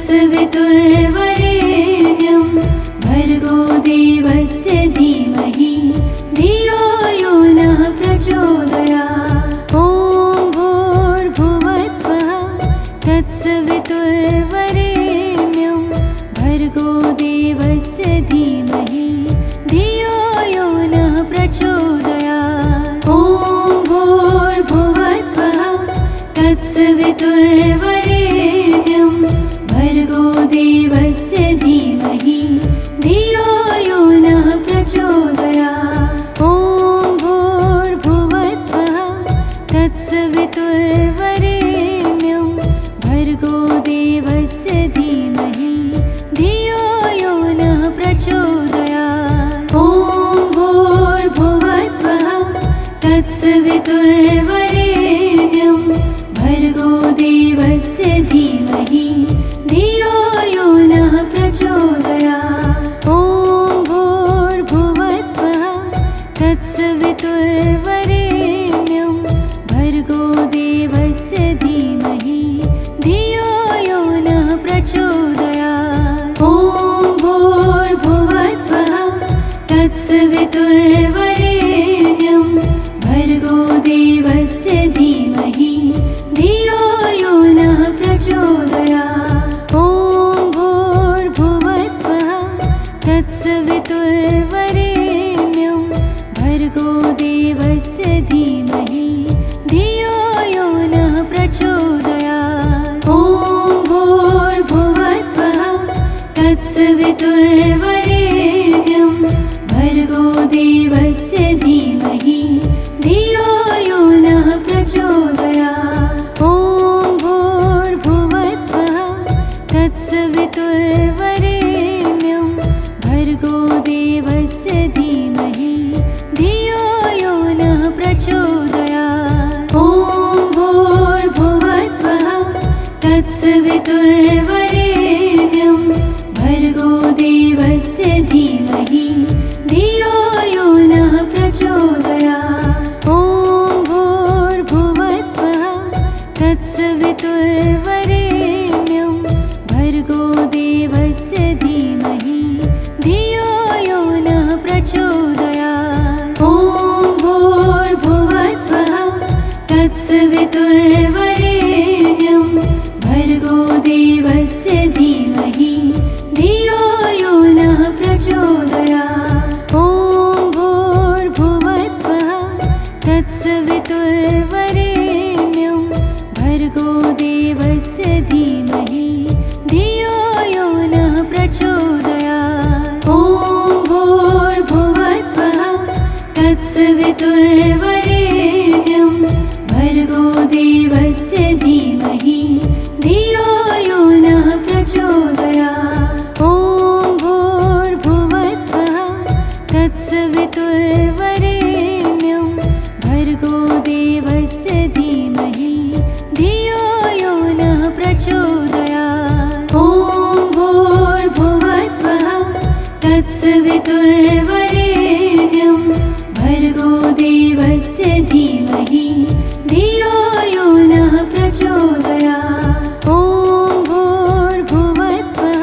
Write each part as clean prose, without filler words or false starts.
तत्सवितुर्वरेण्यं भर्गो देवस्य धीमहि धियो यो नः प्रचोदयात्। ॐ भूर्भुवः स्वः तत्सवितुर्वरेण्यं भर्गो देवस्य धीमहि धियो यो नः प्रचोदयात्। ॐ भूर्भुवः स्वः तत्सवितुर्वरेण्यं भर्गो देवस्य धीमहि धियो यो नः प्रचोदयात्। ॐ भूर्भुवः स्वः तत्सवितुर्वरेण्यं भर्गो देवस्य धीमहि धियो यो नः प्रचोदयात्। ॐ भूर्भुवः स्वः तत्सवितुर्वरेण्यं भर्गो देवस्य धीमहि धियो यो नः प्रचोदयात्। ॐ भूर्भुवः स्वः तत्सवितुर्वरेण्यं भर्गो देवस्य धीमहि धियो यो नः प्रचोदयात्। ॐ भूर्भुवः स्वः तत्सवितुर्वरेण्यं भर्गो देवस्य धीमहि धियो यो नः प्रचोदयात्। ॐ भूर्भुवः स्वः तत्सवितुर्वरेण्यं भर्गो देवस्य धीमहि धियो यो नः प्रचोदयात्। ॐ भूर्भुवः स्वः तत्सवितुर्वरेण्यं भर्गो देवस्य धीमहि धियो यो नः प्रचोदयात्। ॐ भूर्भुवः स्वः तत्सवितुर्वरेण्यं भर्गो देवस्य धीमहि धियो यो नः प्रचोदयात्। ॐ भूर्भुवः स्वः तत्सवितुर्वरेण्यं भर्गो देवस्य धीमहि धियो यो नः प्रचोदयात्। ॐ भूर्भुवः स्वः तत्सवितुर्वरेण्यं भर्गो देवस्य धीमहि धियो यो नः प्रचोदयात्। ॐ भूर्भुवः स्वः तत्सवितुर्वरेण्यं भर्गो देवस्य धीमहि धियो यो नः प्रचोदयात्। ॐ भूर्भुवः स्वः तत्सवितुर्वरेण्यं भर्गो देवस्य धीमहि धियो यो नः प्रचोदयात्। ॐ भूर्भुवः स्वः तत्सवितुर्वरेण्यं भर्गो देवस्य धीमहि धियो यो नः प्रचोदयात्। ॐ भूर्भुवः स्वः तत्सवितुर्वरेण्यं भर्गो देवस्य धीमहि धियो यो नः प्रचोदयात्। ॐ भूर्भुवः स्वः तत्सवितुर्वरेण्यं भर्गो देवस्य धीमहि धियो यो नः प्रचोदयात्। ॐ भूर्भुवः स्वः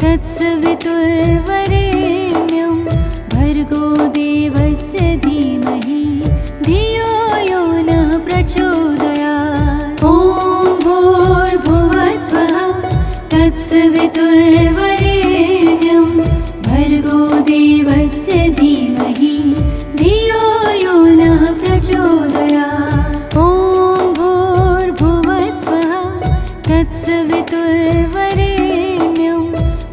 तत्सवितुर्वरेण्यं भर्गो देवस्य धीमहि धियो यो नः प्रचोदयात्। ॐ भूर्भुवः स्वः तत्सवितुर्वरेण्यं भर्गो देवस्य धीमहि धियो यो नः प्रचोदयात्। ॐ भूर्भुवः स्वः तत्सवितुर्वरेण्यं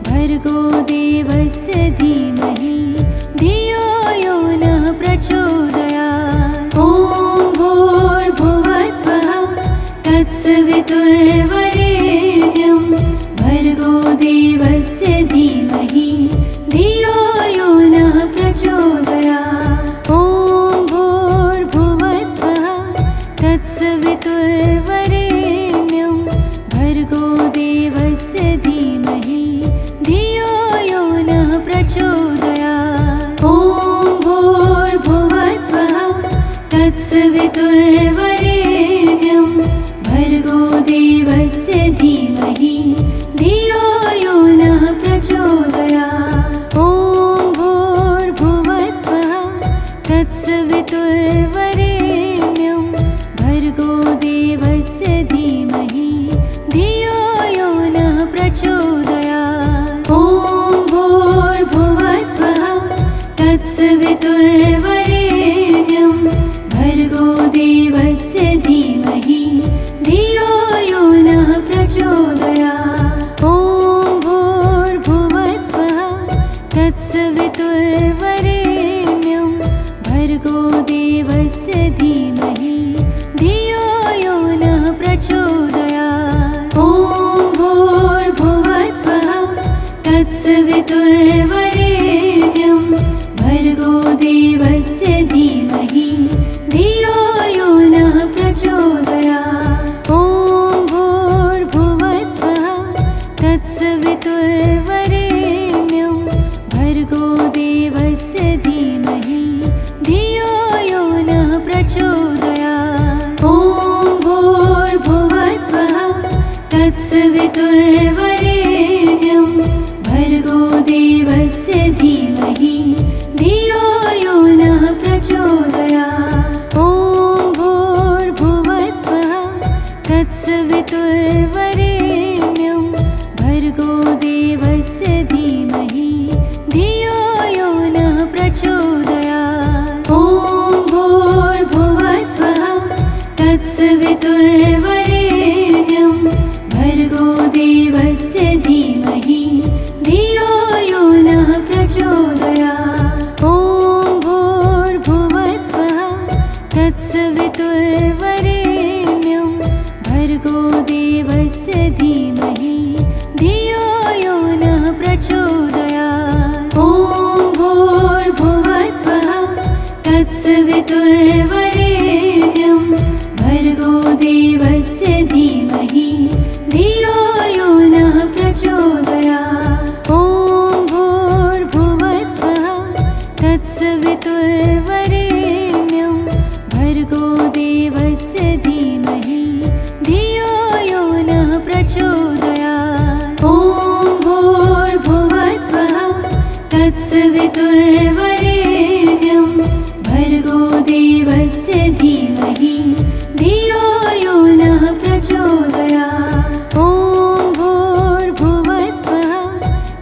भर्गो देवस्य धीमहि धियो यो नः प्रचोदयात्। ॐ भूर्भुवः स्वः तत्सवितुर्वरेण्यं भर्गो देवस्य धीमहि धियो यो नः प्रचोदयात्। ॐ भूर्भुवः स्वः तत्सवितुर्वरेण्यं भर्गो देवस्य धीमहि धियो यो नः प्रचोदयात्। ॐ भूर्भुवः स्वः तत्सवितुर्वरेण्यं भर्गो देवस्य धीमहि धियो प्रचोदयात्। ॐ भूर्भुवस्वः तत्सवितुर्वरेण्यं भर्गो देवस्य धीमहि धियो यो नः प्रचोदयात्। ॐ भूर्भुवस्वः तत्सवितुर्वरेण्यं भर्गो देवस्य धीमहि धियो यो नः प्रचोदयात्। ॐ भूर्भुवस्वः तत्सवितुर्वरेण्यं भर्गो देवस्य धीमहि धियो यो नः प्रचोदयात्। ॐ भूर्भुवस्वः तत्सवितुर्वरेण्यं भर्गो देवस्य धीमहि धियो यो नः प्रचोदयात्। ॐ भूर्भुवस्वः तत्सवितुर्वरेण्यं भर्गो देवस्य धीमहि धियो यो नः प्रचोदयात्। ॐ भूर्भुवस्वः तत्सवितुर्वरेण्यं भर्गो देवस्य धीमहि धियो यो नः प्रचोदयात्। ॐ भूर्भुवस्वः तत्सवितुर्वरेण्यं भर्गो देवस्य धीमहि धियो यो नः प्रचोदयात्। ॐ भूर्भुवस्वः तत्सवितुर्वरेण्यं भर्गो देवस्य धीमहि धियो यो नः प्रचोदयात्। ॐ भूर्भुवस्वः तत्सवितुर्वरेण्यं भर्गो देवस्य धीमहि धियो यो नः प्रचोदयात्। ॐ भूर्भुवस्वः तत्सवितुर्वरेण्यं भर्गो देवस्य धीमहि धियो यो नः प्रचोदयात्। ॐ भूर्भुवस्वः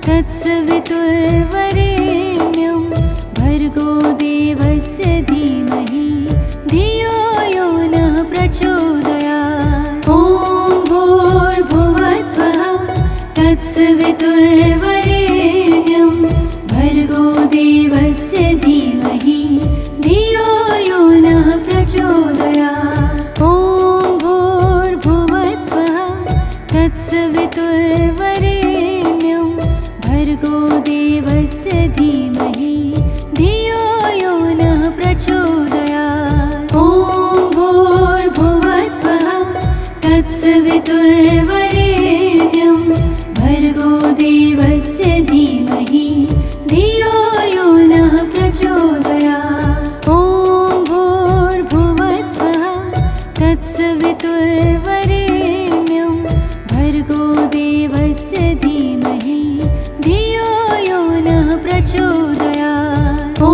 तत्सवितुर्वरेण्यं भर्गो देवस्य धीमहि धियो यो नः प्रचोदयात्। ॐ भूर्भुवस्वः तत्सवितुर्वरेण्यं भर्गो देवस्य धीमहि धियो यो नः प्रचोदयात्। ॐ भूर्भुवस्वः तत्सवितुर्वरेण्यं भर्गो देवस्य धीमहि धियो यो नः प्रचोदयात्। ॐ भूर्भुवस्वः तत्सवितुर्वरेण्यं भर्गो देवस्य धीमहि धियो यो नः प्रचोदयात्। ॐ भूर्भुवस्वः तत्सवितुर्वरेण्यं भर्गो देवस्य धीमहि धियो यो नः प्रचोदयात्। ॐ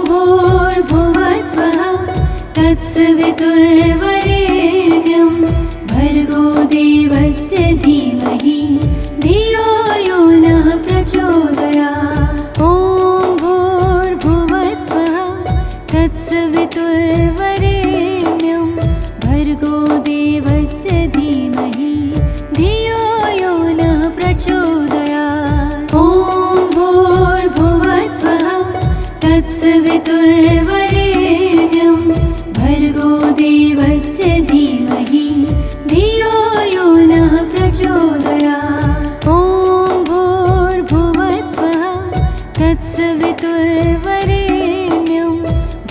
भूर्भुवस्वः तत्सवितुर्वरेण्यं भर्गो देवस्य धीमहि धियो यो नः प्रचोदयात्। ॐ भूर्भुवस्वः तत्सवितुर्वरेण्यं भर्गो देवस्य धीमहि धियो यो नः प्रचोदयात्। ॐ भूर्भुवस्वः तत्सवितुर्वरेण्यं भर्गो देवस्य धीमहि धियो यो नः प्रचोदयात्। ॐ भूर्भुवस्वः तत्सवितुर्वरेण्यं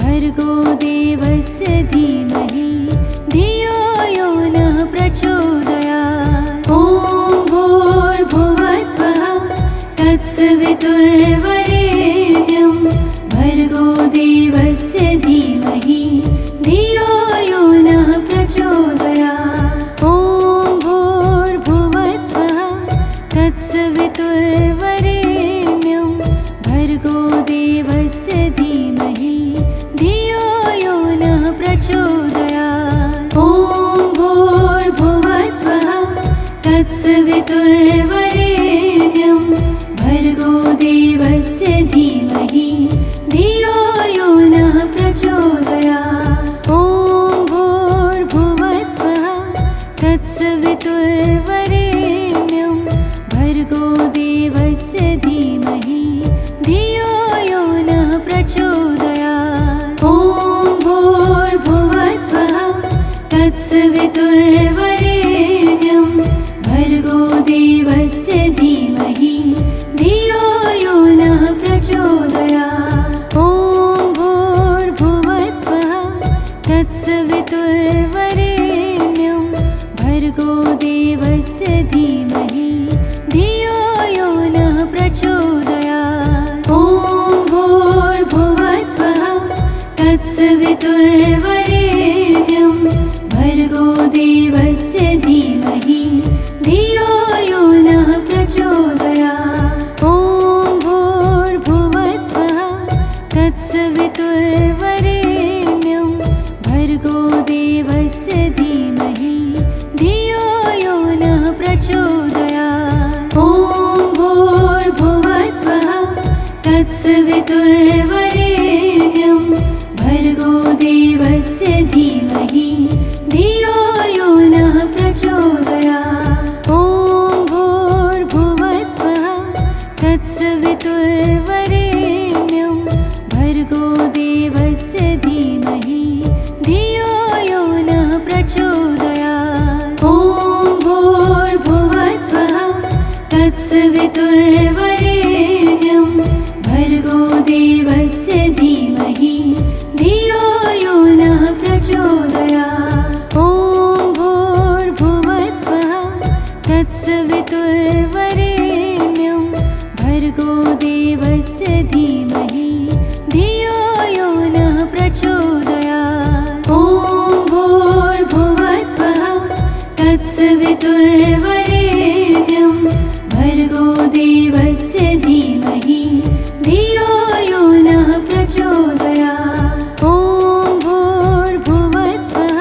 भर्गो देवस्य धीमहि धियो यो नः प्रचोदयात्। ॐ भूर्भुवस्वः तत्सवितुर्वरेण्यं भर्गो देवस्य धीमहि धियो यो नः प्रचोदयात्। ॐ भूर्भुवस्वः तत्सवितुर्वरेण्यं भर्गो देवस्य धीमहि धियो यो नः प्रचोदयात्। ॐ भूर्भुवस्वः तत्सवितुर्वरेण्यं भर्गो देवस्य धीमहि धियो यो नः प्रचोदयात्। ॐ भूर्भुवस्वः तत्सवितुर्वरेण्यं तत्सवितुर्वरेण्यं भर्गो देवस्य धीमहि धियो यो नः प्रचोदयात्। ॐ भूर्भुवस्वः तत्सवितुर्वरेण्यं भर्गो देवस्य धीमहि धियो यो नः प्रचोदयात्। ॐ भूर्भुवस्वः तत्सवितुर्वरेण्यं भर्गो देवस्य धीमहि धियो यो नः प्रचोदयात्। ॐ भूर्भुवस्वः तत्सवितुर्वरेण्यं भर्गो देवस्य धीमहि धियो यो नः प्रचोदयात्। ॐ भूर्भुवस्वः तत्सवितुर्वरेण्यं भर्गो देवस्य धीमहि धियो यो नः प्रचोदयात्। ॐ भूर्भुवस्वः तत्सवितुर्वरेण्यं भर्गो देवस्य धीमहि धियो यो नः प्रचोदयात्। ॐ भूर्भुवस्वः तत्सवितुर्वरेण्यं भर्गो देवस्य धीमहि धियो यो नः प्रचोदयात्। ॐ भूर्भुवस्वः तत्सवितुर्वरेण्यं भर्गो देवस्य धीमहि धियो यो नः प्रचोदयात्। ॐ भूर्भुवस्वः तत्सवितुर्वरेण्यं भर्गो देवस्य धीमहि धियो यो नः प्रचोदयात्। ॐ भूर्भुवस्वः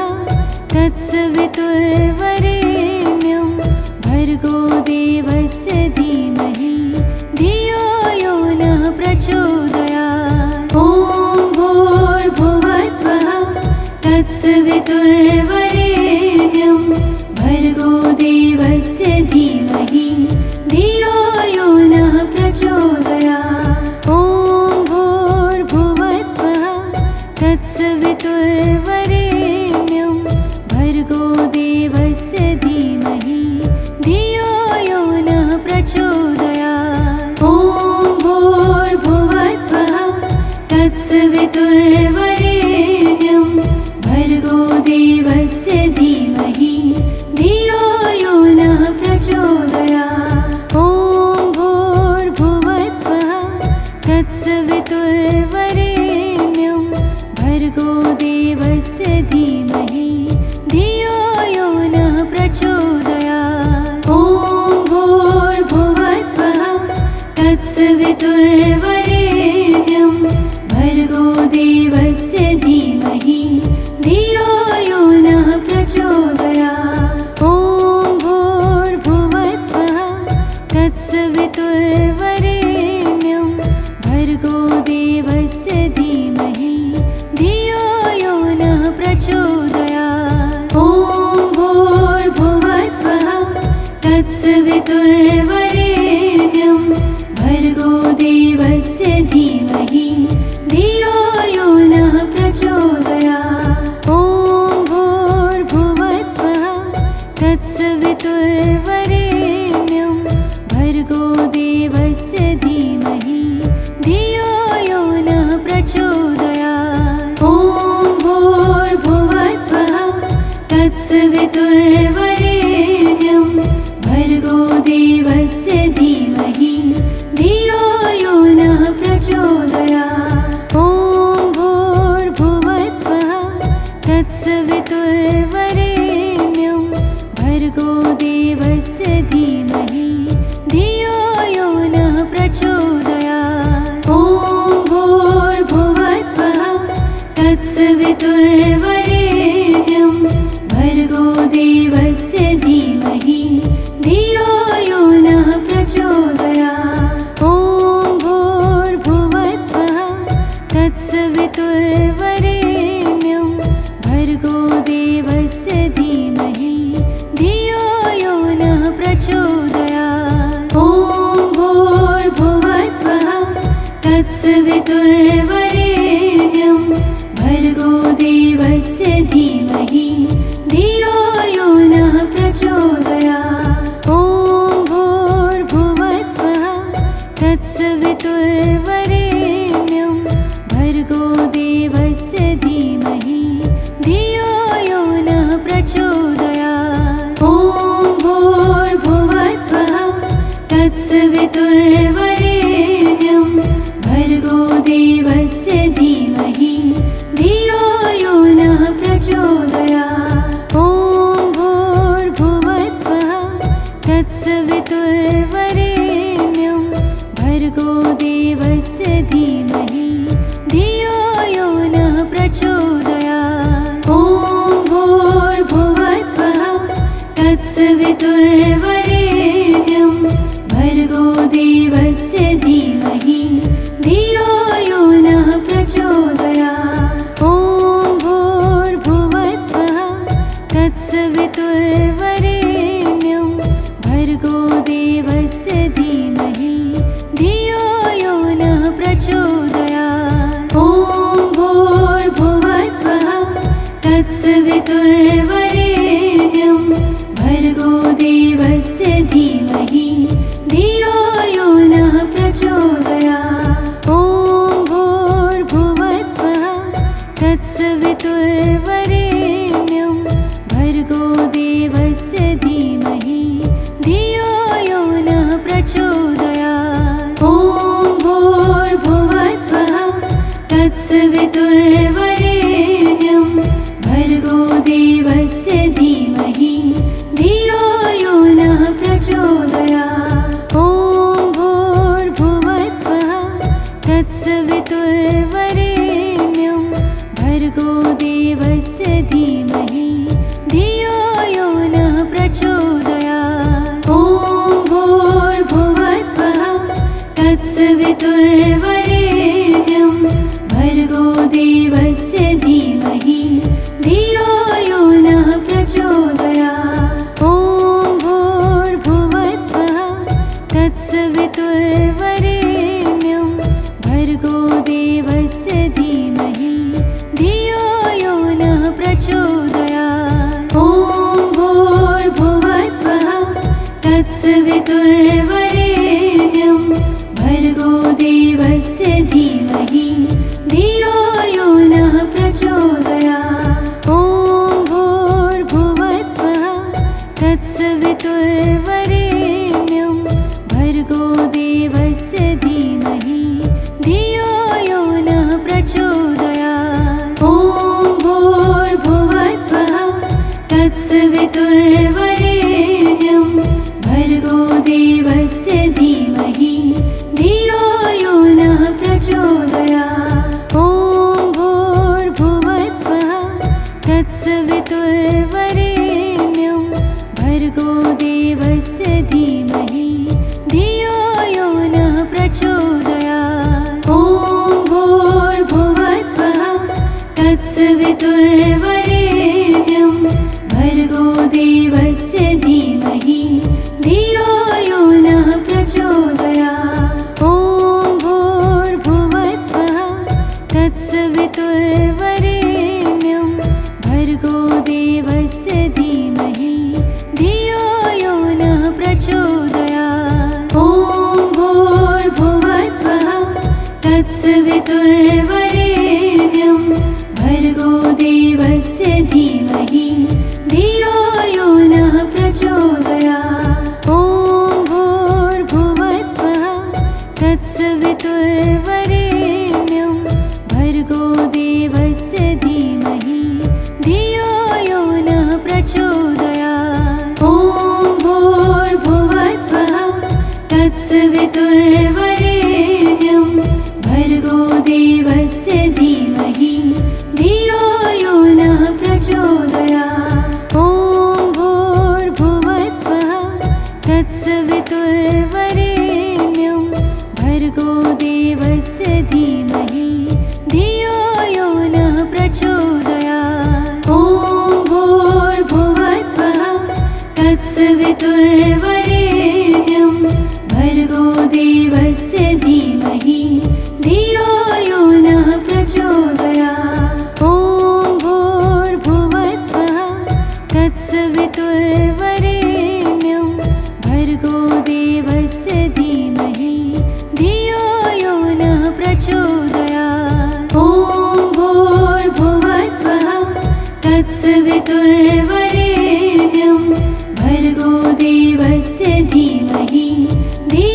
तत्सवितुर्वरेण्यं भर्गो देवस्य धीमहि धियो यो नः प्रचोदयात्। ॐ भूर्भुवस्वः तत्सवितुर्वरेण्यं भर्गो देवस्य धीमहि धियो यो नः प्रचोदयात्। ॐ भूर्भुवस्वः तत्सवितुर्वरेण्यं भर्गो देवस्य धीमहि धियो यो नः प्रचोदयात्। ॐ भूर्भुवस्वः तत्सवितुर्वरेण्यं भर्गो देवस्य धीमहि धियो यो नः प्रचोदयात्। ॐ भूर्भुवस्वः तत्सवितुर्वरेण्यं भर्गो देवस्य धीमहि धियो यो नः प्रचोदयात्। ॐ भूर्भुवस्वः तत्सवितुर्वरेण्यं भर्गो देवस्य धीमहि धियो यो नः प्रचोदयात्। ॐ भूर्भुवस्वः तत्सवितुर्वरेण्यं भर्गो देवस्य धीमहि धियो यो नः प्रचोदयात्। ॐ भूर्भुवस्वः तत्सवितुर्वरेण्यं भर्गो देवस्य धीमहि धियो यो नः प्रचोदयात्। ॐ भूर्भुवस्वः तत्सवितुर्वरेण्यं भर्गो देवस्य धीमहि धियो यो नः प्रचोदयात्। ॐ भूर्भुवस्वः तत्सवितुर्वरेण्यं भर्गो देवस्य धीमहि धियो यो नः प्रचोदयात्। ॐ भूर्भुवस्वः तत्सवितुर्वरेण्यं भर्गो देवस्य धीमहि धियो यो नः प्रचोदयात्। ॐ भूर्भुवस्वः तत्सवितुर्वरेण्यं भर्गो देवस्य धीमहि धियो यो नः प्रचोदयात्। ॐ भूर्भुवस्वः तत्सवितुर्वरेण्यं भर्गो देवस्य धीमहि धियो यो नः प्रचोदयात्। ॐ भूर्भुवः स्वः तत्सवितुर्वरेण्यं भर्गो देवस्य धीमहि धियो यो नः प्रचोदयात्। ॐ भूर्भुवः स्वः तत्सवितुर्वरेण्यं भर्गो देवस्य धीमहि धियो यो नः प्रचोदयात्। ॐ भूर्भुवः स्वः तत्सवितुर्वरेण्यं भर्गो देवस्य धीमहि धियो यो नः प्रचोदयात्। ॐ भूर्भुवः स्वः तत्सवितुर्वरेण्यं भर्गो देवस्य धीमहि धियो यो नः प्रचोदयात्। ॐ भूर्भुवः स्वः तत्सवितुर्वरेण्यं भर्गो देवस्य धीमहि धियो यो नः प्रचोदयात्। ॐ भूर्भुवः स्वः तत्सवितुर्वरेण्यं भर्गो देवस्य धीमहि धियो यो नः प्रचोदयात्। ॐ भूर्भुवः स्वः तत्सवितुर्वरेण्यं भर्गो देवस्य धीमहि धियो यो नः प्रचोदयात्। ॐ भूर्भुवः स्वः तत्सवितुर्वरेण्यं भर्गो देवस्य धीमहि धियो यो नः प्रचोदयात्। ॐ भूर्भुवः स्वः तत्सवितुर्वरेण्यं भर्गो देवस्य धीमहि धियो यो नः प्रचोदयात्। ॐ भूर्भुवः स्वः तत्सवितुर्वरेण्यं भर्गो देवस्य धीमहि धियो यो नः प्रचोदयात्। ॐ भूर्भुवः स्वः तत्सवितुर्वरेण्यं भर्गो देवस्य धीमहि धियो यो नः प्रचोदयात्। ॐ भूर्भुवः स्वः तत्सवितुर्वरेण्यं भर्गो देवस्य धीमहि धियो यो नः प्रचोदयात्। ॐ भूर्भुवः स्वः तत्सवितुर्वरेण्यं भर्गो देवस्य धीमहि धियो यो नः प्रचोदयात्। ॐ भूर्भुवः स्वः तत्सवितुर्वरेण्यं भर्गो देवस्य धीमहि धियो यो नः प्रचोदयात्। ॐ भूर्भुवः स्वः तत्सवितुर्वरेण्यं भर्गो देवस्य धीमहि धियो यो नः प्रचोदयात्। ॐ भूर्भुवः स्वः तत्सवितुर्वरेण्यं भर्गो देवस्य धीमहि धियो यो नः प्रचोदयात्। ॐ भूर्भुवः स्वः तत्सवितुर्वरेण्यं भर्गो देवस्य धीमहि धियो यो नः प्रचोदयात्। ॐ भूर्भुवः स्वः तत्सवितुर्वरेण्यं भर्गो देवस्य धीमहि धियो यो नः प्रचोदयात्। ॐ भूर्भुवः स्वः तत्सवितुर्वरेण्यं भर्गो देवस्य धीमहि धियो यो नः प्रचोदयात्। ॐ भूर्भुवः स्वः तत्सवितुर्वरेण्यं भर्गो देवस्य धीमहि धियो यो नः प्रचोदयात्। ॐ भूर्भुवः स्वः तत्सवितुर्वरेण्यं भर्गो देवस्य धीमहि धियो यो नः प्रचोदयात्। ॐ भूर्भुवः स्वः तत्सवितुर्वरेण्यं भर्गो देवस्य धीमहि धियो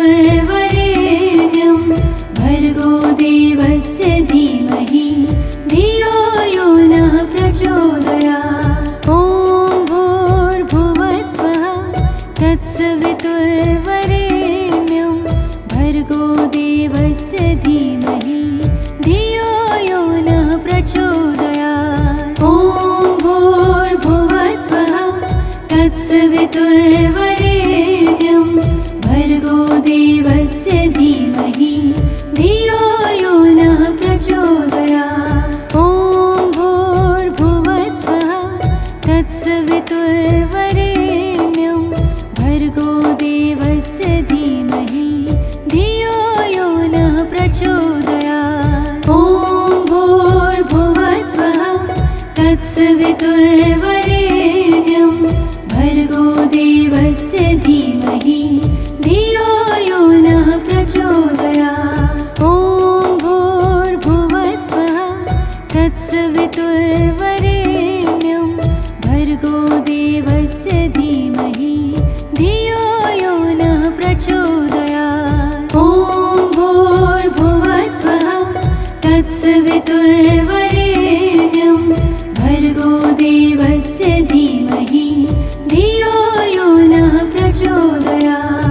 तत्सवितुर्वरेण्यं भर्गो देवस्य धीमहि धियो यो नः प्रचोदयात्। ॐ भूर्भुवः स्वः तत्सवितुर्वरेण्यं भर्गो देवस्य धीमहि धियो यो नः प्रचोदयात्। ॐ भूर्भुवः स्वः तत्सवितुर्वरेण्यं भर्गो देवस्य धीमहि धियो यो नः प्रचोदयात्। ॐ भूर्भुवः स्वः तत्सवितुर्वरेण्यं भर्गो देवस्य धीमहि धियो यो नः प्रचोदयात्। ॐ भूर्भुवः स्वः तत्सवितुर्वरेण्यं भर्गो देवस्य धीमहि धियो यो नः प्रचोदयात्। ॐ भूर्भुवः स्वः तत्सवितुर्वरेण्यं भर्गो देवस्य धीमहि धियो यो नः प्रचोदयात्। ॐ भूर्भुवः स्वः तत्सवितुर्वरेण्यं भर्गो देवस्य धीमहि धियो यो नः प्रचोदयात्।